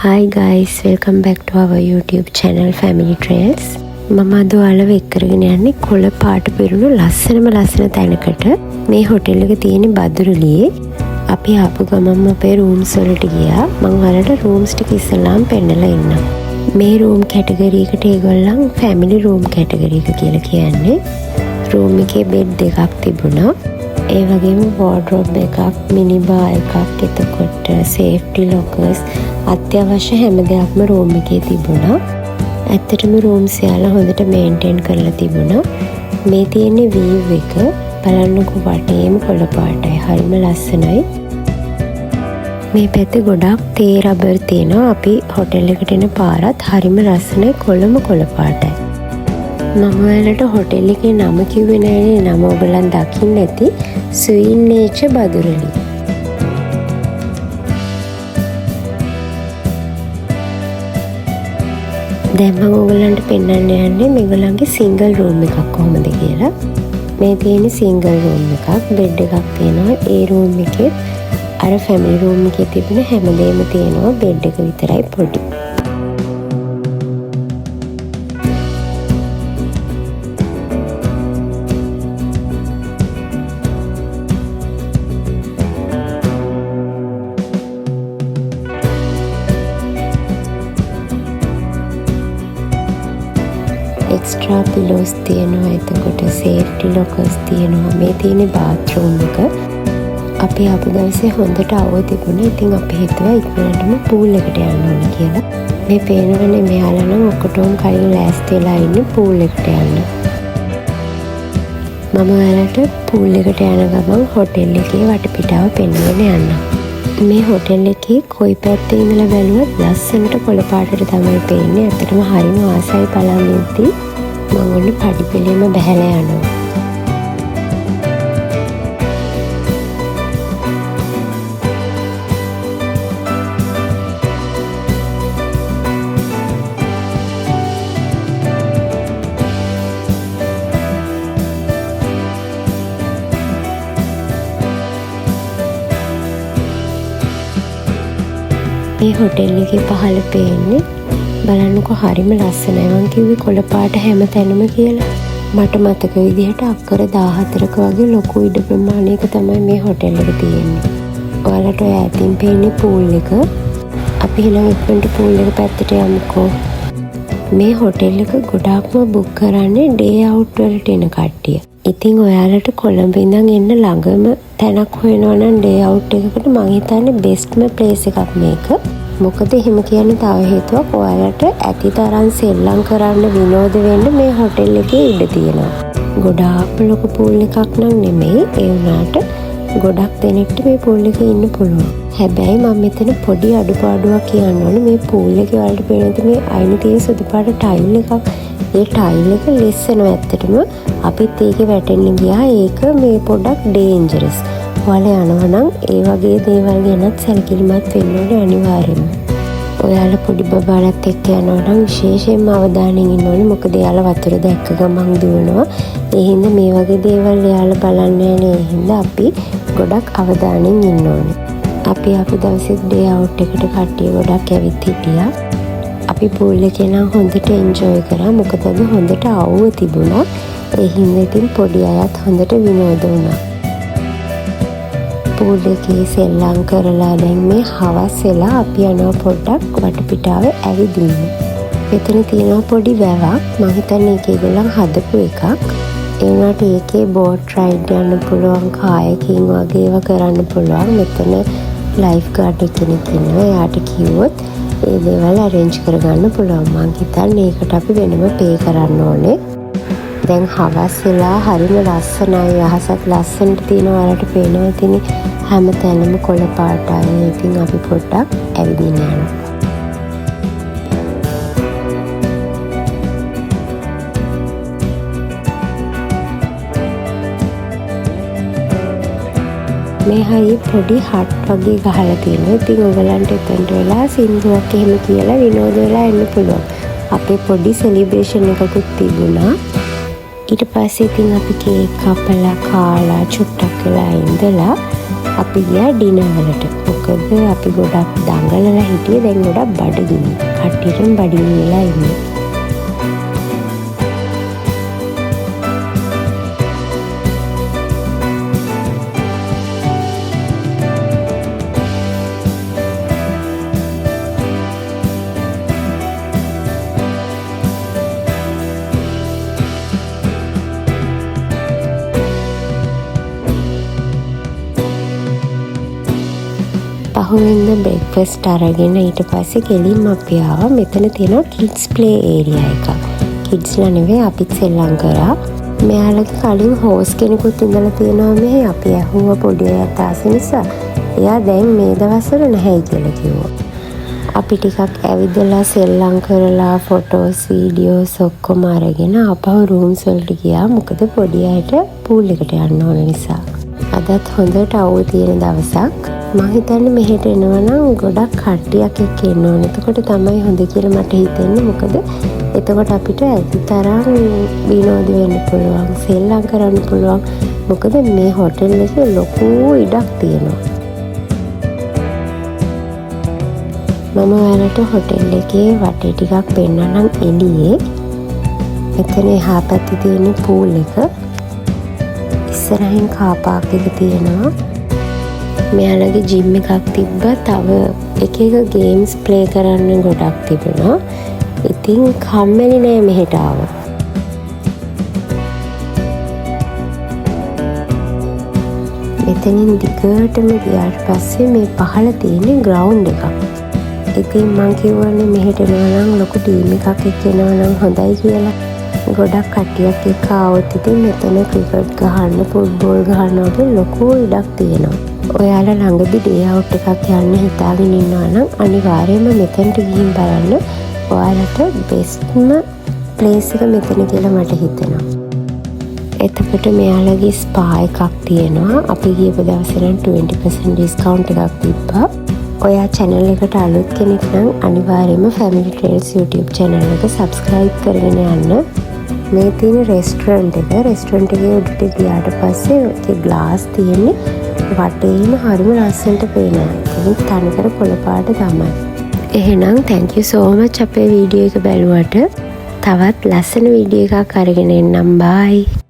Hi guys, welcome back to our YouTube channel Family Trails. මම අද ඔයාලව එක්කරගෙන යන්නේ කොළ පාට පිරුණු ලස්සන තැනකට. මේ හොටෙල් එක තියෙන්නේ බදුරලියේ. අපි ආපු ගමන්ම අපේ රූම්ස් වලට ගියා. මම ඔයාලට රූම්ස් ටික ඉස්සෙල්ලාම පෙන්නලා ඉන්නම්. මේ රූම් කැටගරි එකට ඒගොල්ලන් ෆැමිලි රූම් කැටගරි එක කියලා කියන්නේ. රූම් එකේ බෙඩ් දෙකක් තිබුණා. ඒ වගේම වෝඩ්‍රොබ් එකක්, මිනි බා එකක්, එතකොට සේෆ්ටි ලොකර්ස්, අත්‍යවශ්‍ය හැම දෙයක්ම රූම් එකේ තිබුණා. ඇත්තටම රූම් සියල්ල හොඳට මේන්ටේන් කරලා තිබුණා. මේ තියෙන්නේ වීව් එක. බලන්නකො වටේම කොළ පාටයි. හරිම ලස්සනයි. මේ පැත්තේ ගොඩක් තේ රබර් තියෙනවා. අපි හොටෙල් එකට එන පාරත් හරිම ලස්සනයි. කොළම කොළ පාටයි. මම ඔයාලට හොටෙල් එකේ නම කිව්වේ නෑනේ. නම ඔයගලන් දකින්න ඇති. ස්වීන් නේචර් බදුරලි. දැන් මම ඔයගලන්ට පෙන්වන්න යන්නේ මේගොල්ලන්ගේ සිංගල් රූම් එකක් කොහොමද කියලා. මේ තියෙන්නේ සිංගල් රූම් එකක්. බෙඩ් එකක් තියෙනවා. ඒ රූම් එකේ අර ෆැමිලි රූම් එකේ තිබෙන හැමදේම තියෙනවා. බෙඩ් එක විතරයි පොඩි. එක්ස්ට්‍රා පිලෝස් තියෙනවා. එතකොට සේෆ්ටි ලොකර්ස් තියෙනවා. මේ තියෙන්නේ බාත්රූම් එක. අපි ආපු දවසේ හොඳට අවුව තිබුණා. ඉතින් අපි හිතුවා ඉක්මනටම පූල් එකට යන්න ඕනේ කියලා. මේ පේනවනේ මෙයාලා නම් ඔක්කොටම කලින් ලෑස්ති වෙලා ඉන්නේ පූල් එකට යන්න. මම ඔයාලට පූල් එකට යන ගමන් හොටෙල් එකේ වටපිටාව පෙන්වන්න යන්නම්. මේ හොටෙල් එකේ කොයි පැත්තේ ඉඳලා බැලුවත් ලස්සනට කොළ පාටට තමයි පේන්නේ. ඇත්තටම හරිම ආසයි බලන්න ඉද්දි. මම ඔන්න පඩිපෙළේම බහැලා යනවා. මේ හොටෙල් එකේ පහළ පේන්නේ බලන්නකො හරිම ලස්සනයි. මං කිව්වේ කොළ පාට හැම තැනම කියලා. මට මතක විදිහට අක්කර 14ක වගේ ලොකු ඉඩ ප්‍රමාණයක තමයි මේ හොටෙල් එක තියෙන්නේ. ඔයාලට ඔය ඇතින් පේන්නේ පූල් එක. අපි ඊළඟ ඉක්මනට පූල් එක පැත්තට යමුකෝ. මේ හොටෙල් එක ගොඩාක්ම බුක් කරන්නේ ඩේ අවුට් වලට එන කට්ටිය. ඉතින් ඔයාලට කොළඹ ඉඳන් එන්න ළඟම තැනක් හොයනවා නම් ඩේ අවුට් එකකට මං හිතන්නේ බෙස්ට්ම ප්ලේස් එකක් මේක. මොකද එහෙම කියන්නේ තව හේතුවක් ඔයාලට ඇති තරම් සෙල්ලම් කරන්න විනෝද වෙන්න මේ හොටෙල් එකේ ඉඩ තියෙනවා. ගොඩාක් ලොකු පූල් එකක් නම් නෙමෙයි. ඒ වුණාට ගොඩක් දෙනෙක්ට මේ පූල් එකේ ඉන්න පුළුවන්. හැබැයි මම මෙතන පොඩි අඩුපාඩුවක් කියන්න ඕනේ. මේ පූල් එකේ වලට පේනද මේ අයින තියෙන සුදු පාට ටයිල් එකක්. ඒ ටයිල් එක ලිස්සනවා. ඇත්තටම අපිත් ඒකේ වැටෙන්න ගියා. ඒක මේ පොඩක් ඩේන්ජරස්. ඔයාලා යනවා නම් ඒ වගේ දේවල් ගැනත් සැලකිලිමත් වෙන්න ඕනේ අනිවාර්යයෙන්ම. ඔයාලා පොඩි බබාලත් එක්ක යනවා නම් විශේෂයෙන්ම අවධානයෙන් ඉන්න ඕනේ. මොකද එයාලා වතුර දැක්ක ගමන් දුවනවා. ඒ හින්දා මේ වගේ දේවල් එයාලා බලන්නේ නැහැ. ඒ හින්දා අපි ගොඩක් අවධානයෙන් ඉන්න ඕනේ. අපි ආපු දවසේ ඩේ අවුට් එකට කට්ටිය ගොඩක් ඇවිත් හිටියා. අපි පූල් එකේ නම් හොඳට එන්ජොයි කරා. මොකද අද හොඳට අවුව තිබුණා. ඒ හින්දා ඉතින් පොඩි අයත් හොඳට විනෝද වුණා. පූල් එකේ සෙල්ලම් කරලා දැන් මේ හවස් වෙලා අපි යනවා පොඩ්ඩක් වටපිටාව ඇවිදින්න. මෙතන තියෙනවා පොඩි වැවක්. මම හිතන්නේ ඒක ඒගොල්ලන් හදපු එකක්. ඒ වුණාට ඒකේ බෝට් රයිඩ් යන්න පුළුවන්, කායකින් වගේ ඒවා කරන්න පුළුවන්. මෙතන ලයිෆ් ගාඩ් කෙනෙක් ඉන්නවා. එයාට කිව්වොත් ඒ දේවල් අරේන්ජ් කරගන්න පුළුවන්. මං හිතන්නේ ඒකට අපි වෙනම පේ කරන්න ඕනේ. දැන් හවස් වෙලා හරිම ලස්සනයි. අහසත් ලස්සනට තියෙනවා. වලට පේනවා ඉතින් හැම තැනම කොළ පාටයි. ඉතින් අපි පොඩ්ඩක් ඇවිදින්න යනවා. මේ හරිය පොඩි හට් වගේ ගහලා තියෙනවා. ඉතින් ඔයගලන්ට එතනට වෙලා සින්දුවක් එහෙම කියලා විනෝද වෙලා එන්න පුළුවන්. අපේ පොඩි සෙලිබ්‍රේෂන් එකකුත් තිබුණා. ඊට පස්සේ ඉතින් අපි කේක් කපලා කාලා චුට්ටක් වෙලා ඉඳලා අපි ගියා ඩිනර් වලට. මොකද අපි ගොඩක් දඟලලා හිටියේ දැන් ගොඩක් බඩගිනි. කට්ටියටම බඩගිනි වෙලා ඉන්නේ. පහුවෙන්ද බ්‍රේක්ෆාස්ට් අරගෙන ඊට පස්සේ කෙලින්ම අපි ආවා මෙතන තියෙන කිඩ්ස් ප්ලේ ඒරියා එකක්. කිඩ්ස්ලා නෙවෙයි අපිත් සෙල්ලම් කරා. මෙයාලගේ කලින් හෝස් කෙනෙකුත් ඉඳලා තියෙනවා මෙහි. අපි ඇහුවා පොඩි අයත් ආස නිසා. එයා දැන් මේ දවස්වල නැහැ කියලා කිව්වා. අපි ටිකක් ඇවිදලා සෙල්ලම් කරලා ෆොටෝස් වීඩියෝස් ඔක්කොම අරගෙන ආපහු රූම්ස් වලට ගියා. මොකද පොඩි අයට පූල් එකට යන්න ඕන නිසා. අදත් හොඳට අවුල් තියෙන දවසක්. මම හිතන්නේ මෙහෙට එනවා නම් ගොඩක් කට්ටියක් එක්ක එන්න ඕනේ. එතකොට තමයි හොඳ කියලා මට හිතෙන්නේ. මොකද එතකොට අපිට ඇති තරම් විනෝද වෙන්න පුළුවන්, සෙල්ලම් කරන්න පුළුවන්. මොකද මේ හොටෙල් එකේ ලොකු ඉඩක් තියෙනවා. මම ඔයාලට හොටෙල් එකේ වටේ ටිකක් පෙන්නන්නම් එළියේ. මෙතන එහා පැත්තේ තියෙන පූල් එක. ඉස්සරහින් කාර් පාක් එක තියෙනවා. මෙයාලගේ ජිම් එකක් තිබ්බා. තව එක ගේම්ස් ප්ලේ කරන්න ගොඩක් තිබුණා. ඉතින් කම්මැලි නෑ මෙහෙට ආවා. මෙතනින් දිගටම ගියාට පස්සේ මේ පහළ තියෙන ග්‍රවුන්ඩ් එකක්. ඉතින් මං කිව්වනේ මෙහෙට එනවා නම් ලොකු ටීම් එකක් එක්ක එනවා නම් හොඳයි කියලා. ගොඩක් කට්ටියක් එක්ක ආවොත් ඉතින් මෙතන ක්‍රිකට් ගහන්න, ෆුට්බෝල් ගහන්න වගේ ලොකු ඉඩක් තියෙනවා. ඔයාලා ළඟදී ඩේ අවුට් එකක් යන්න හිතාගෙන ඉන්නවා නම් අනිවාර්යයෙන්ම මෙතනට ගිහින් බලන්න. ඔයාලට බෙස්ට්ම ප්ලේස් එක මෙතන කියලා මට හිතෙනවා. එතකොට මෙයාලගේ ස්පා එකක් තියෙනවා. අපි ගියපු දවසේ නම් 20% ඩිස්කවුන්ට් එකක් තිබ්බා. ඔයා channel එකට අලුත් කෙනෙක් නම් අනිවාර්යයෙන්ම Family Trails YouTube channel එක subscribe කරගෙන යන්න. මේ තියෙන රෙස්ටුරන්ට් එක. රෙස්ටුරන්ට් එකේ උඩට ගියාට පස්සේ ඒකේ ග්ලාස් තියෙන්නේ වටේම හරිම ලස්සනට පේනවා. ඒක තනිකර කොළ පාට තමයි. එහෙනම් thank you so much අපේ වීඩියෝ එක බැලුවට. තවත් ලස්සන වීඩියෝ එකක් අරගෙන එන්නම්. bye.